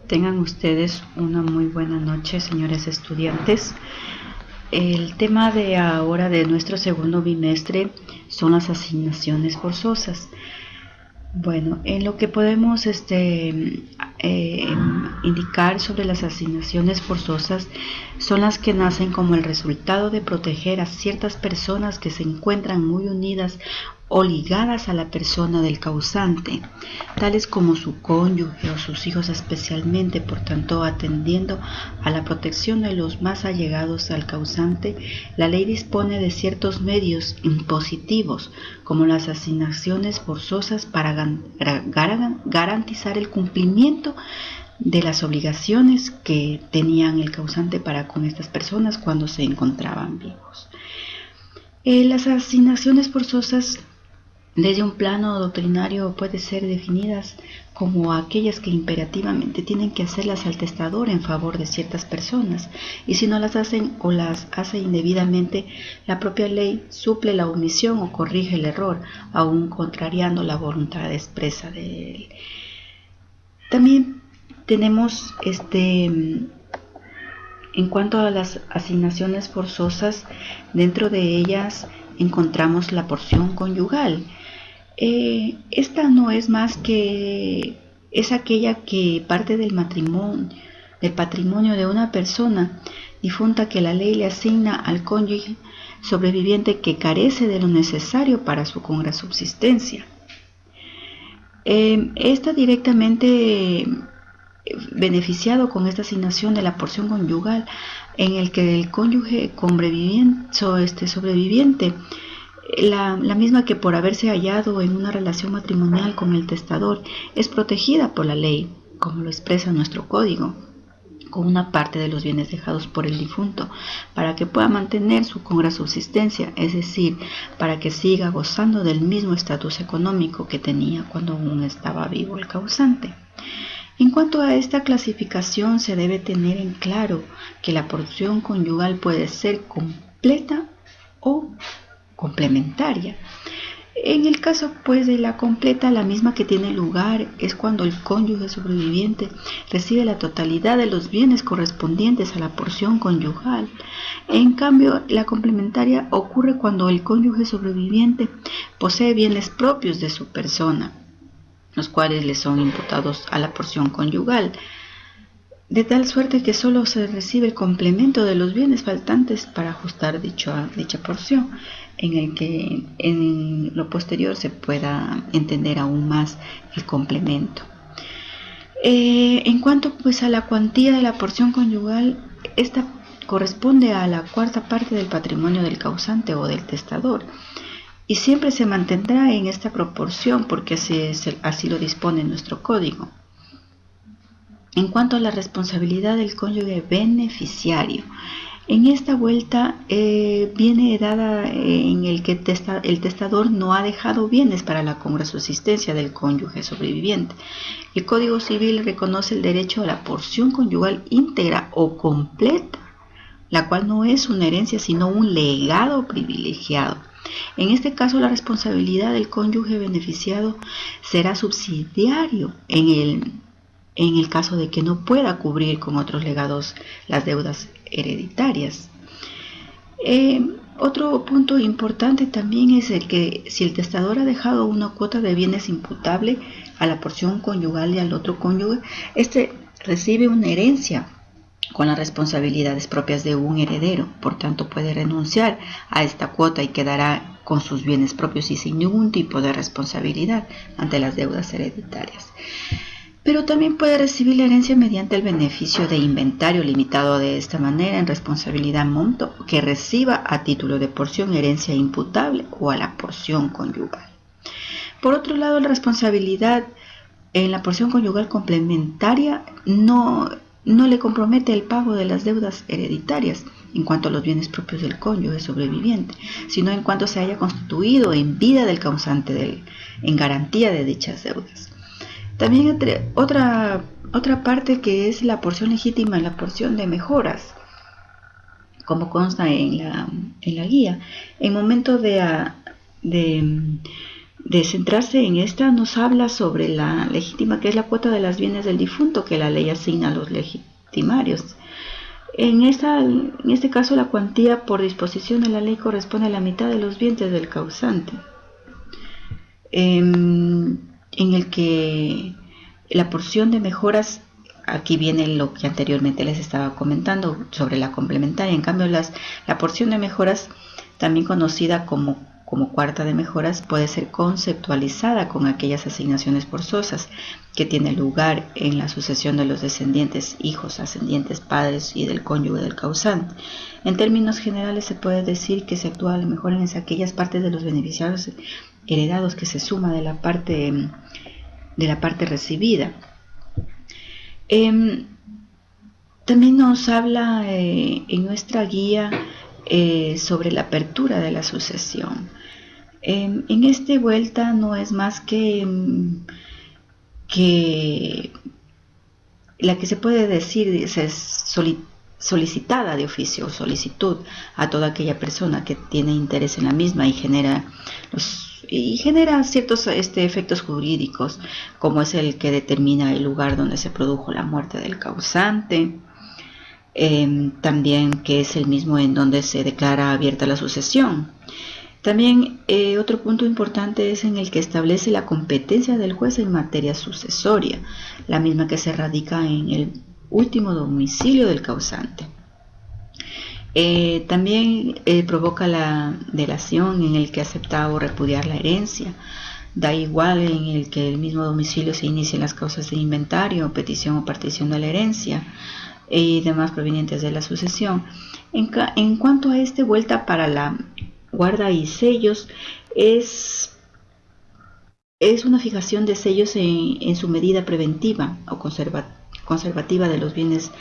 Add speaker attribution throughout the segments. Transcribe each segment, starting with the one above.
Speaker 1: Tengan ustedes una muy buena noche, señores estudiantes. El tema de ahora de nuestro segundo bimestre son las asignaciones forzosas. Bueno, en lo que podemos indicar sobre las asignaciones forzosas son las que nacen como el resultado de proteger a ciertas personas que se encuentran muy unidas o ligadas a la persona del causante, tales como su cónyuge o sus hijos especialmente. Por tanto, atendiendo a la protección de los más allegados al causante, la ley dispone de ciertos medios impositivos, como las asignaciones forzosas, para garantizar el cumplimiento de las obligaciones que tenían el causante para con estas personas cuando se encontraban vivos. Las asignaciones forzosas desde un plano doctrinario pueden ser definidas como aquellas que imperativamente tienen que hacerlas al testador en favor de ciertas personas, y si no las hacen o las hace indebidamente, la propia ley suple la omisión o corrige el error, aún contrariando la voluntad expresa de él. También tenemos en cuanto a las asignaciones forzosas, dentro de ellas encontramos la porción conyugal. Esta no es más que es aquella que parte del patrimonio de una persona difunta que la ley le asigna al cónyuge sobreviviente que carece de lo necesario para su congra subsistencia. Está directamente beneficiado con esta asignación de la porción conyugal, en el que el cónyuge sobreviviente, la misma que por haberse hallado en una relación matrimonial con el testador, es protegida por la ley, como lo expresa nuestro código, con una parte de los bienes dejados por el difunto, para que pueda mantener su congra subsistencia, es decir, para que siga gozando del mismo estatus económico que tenía cuando aún estaba vivo el causante. En cuanto a esta clasificación, se debe tener en claro que la porción conyugal puede ser completa o complementaria. En el caso de la completa, la misma que tiene lugar es cuando el cónyuge sobreviviente recibe la totalidad de los bienes correspondientes a la porción conyugal. En cambio, la complementaria ocurre cuando el cónyuge sobreviviente posee bienes propios de su persona, los cuales le son imputados a la porción conyugal, de tal suerte que solo se recibe el complemento de los bienes faltantes para ajustar dicha porción, en el que en lo posterior se pueda entender aún más el complemento. En cuanto a la cuantía de la porción conyugal, esta corresponde a la cuarta parte del patrimonio del causante o del testador, y siempre se mantendrá en esta proporción porque así lo dispone nuestro código. En cuanto a la responsabilidad del cónyuge beneficiario, en esta vuelta viene dada en el que el testador no ha dejado bienes para la congra subsistencia del cónyuge sobreviviente. El Código Civil reconoce el derecho a la porción conyugal íntegra o completa, la cual no es una herencia sino un legado privilegiado. En este caso, la responsabilidad del cónyuge beneficiado será subsidiario en el caso de que no pueda cubrir con otros legados las deudas hereditarias. Otro punto importante también es el que si el testador ha dejado una cuota de bienes imputable a la porción conyugal y al otro cónyuge, este recibe una herencia con las responsabilidades propias de un heredero. Por tanto, puede renunciar a esta cuota y quedará con sus bienes propios y sin ningún tipo de responsabilidad ante las deudas hereditarias. Pero también puede recibir la herencia mediante el beneficio de inventario, limitado de esta manera en responsabilidad monto que reciba a título de porción herencia imputable o a la porción conyugal. Por otro lado, la responsabilidad en la porción conyugal complementaria no le compromete el pago de las deudas hereditarias en cuanto a los bienes propios del cónyuge sobreviviente, sino en cuanto se haya constituido en vida del causante en garantía de dichas deudas. También otra parte que es la porción legítima, la porción de mejoras, como consta en la guía. En momento de de centrarse en esta, nos habla sobre la legítima, que es la cuota de los bienes del difunto que la ley asigna a los legitimarios. En este caso, la cuantía por disposición de la ley corresponde a la mitad de los bienes del causante, en el que la porción de mejoras, aquí viene lo que anteriormente les estaba comentando sobre la complementaria. En cambio, la porción de mejoras, también conocida como cuarta de mejoras, puede ser conceptualizada con aquellas asignaciones forzosas que tienen lugar en la sucesión de los descendientes, hijos, ascendientes, padres y del cónyuge del causante. En términos generales, se puede decir que se actúa a la mejora en aquellas partes de los beneficiarios heredados que se suma de la parte recibida. También nos habla en nuestra guía sobre la apertura de la sucesión. En esta vuelta no es más que la que se puede decir es solicitada de oficio o solicitud a toda aquella persona que tiene interés en la misma y genera ciertos efectos jurídicos, como es el que determina el lugar donde se produjo la muerte del causante, también que es el mismo en donde se declara abierta la sucesión. También otro punto importante es en el que establece la competencia del juez en materia sucesoria, la misma que se radica en el último domicilio del causante. También provoca la delación en el que acepta o repudiar la herencia. Da igual en el que el mismo domicilio se inicien las causas de inventario, petición o partición de la herencia y demás provenientes de la sucesión. En cuanto a vuelta para la guarda y sellos, es una fijación de sellos en su medida preventiva o conservativa de los bienes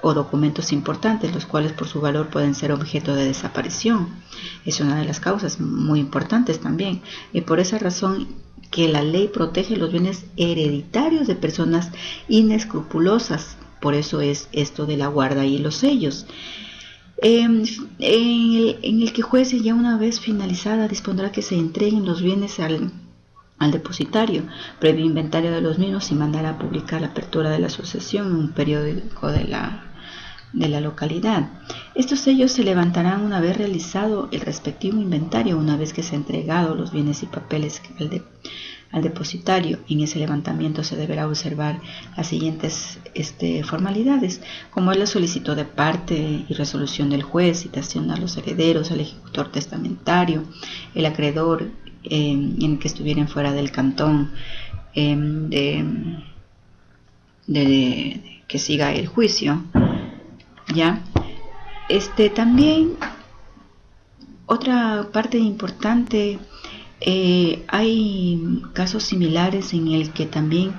Speaker 1: o documentos importantes, los cuales por su valor pueden ser objeto de desaparición. Es una de las causas muy importantes también, y por esa razón que la ley protege los bienes hereditarios de personas inescrupulosas. Por eso es esto de la guarda y los sellos. En el que juez, ya una vez finalizada, dispondrá que se entreguen los bienes al depositario, previo inventario de los mismos, y mandará a publicar la apertura de la sucesión en un periódico de la localidad. Estos sellos se levantarán una vez realizado el respectivo inventario, una vez que se han entregado los bienes y papeles al depositario. En ese levantamiento se deberá observar las siguientes formalidades, como es la solicitud de parte y resolución del juez, citación a los herederos, al ejecutor testamentario, el acreedor en el que estuvieran fuera del cantón que siga el juicio. ¿Ya? También otra parte importante, hay casos similares en el que también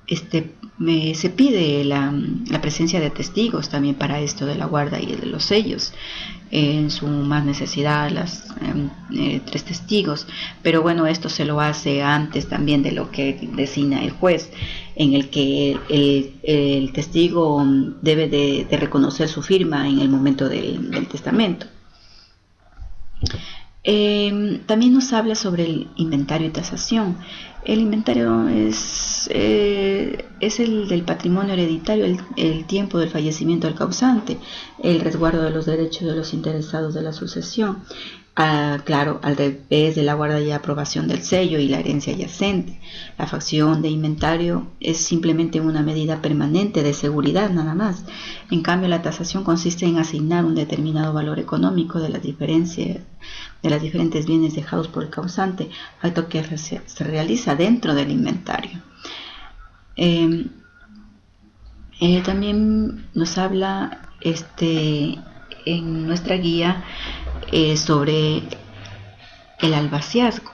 Speaker 1: se pide la presencia de testigos también para esto de la guarda y de los sellos. En su más necesidad, 3 testigos, pero bueno, esto se lo hace antes también de lo que designa el juez, en el que el testigo debe de reconocer su firma en el momento del testamento. También nos habla sobre el inventario y tasación. El inventario es el del patrimonio hereditario, el tiempo del fallecimiento del causante, el resguardo de los derechos de los interesados de la sucesión. Claro, al revés de la guarda y aprobación del sello y la herencia yacente. La facción de inventario es simplemente una medida permanente de seguridad, nada más. En cambio, la tasación consiste en asignar un determinado valor económico de las diferentes bienes dejados por el causante, acto que se realiza dentro del inventario. También nos habla en nuestra guía sobre el albaciazgo.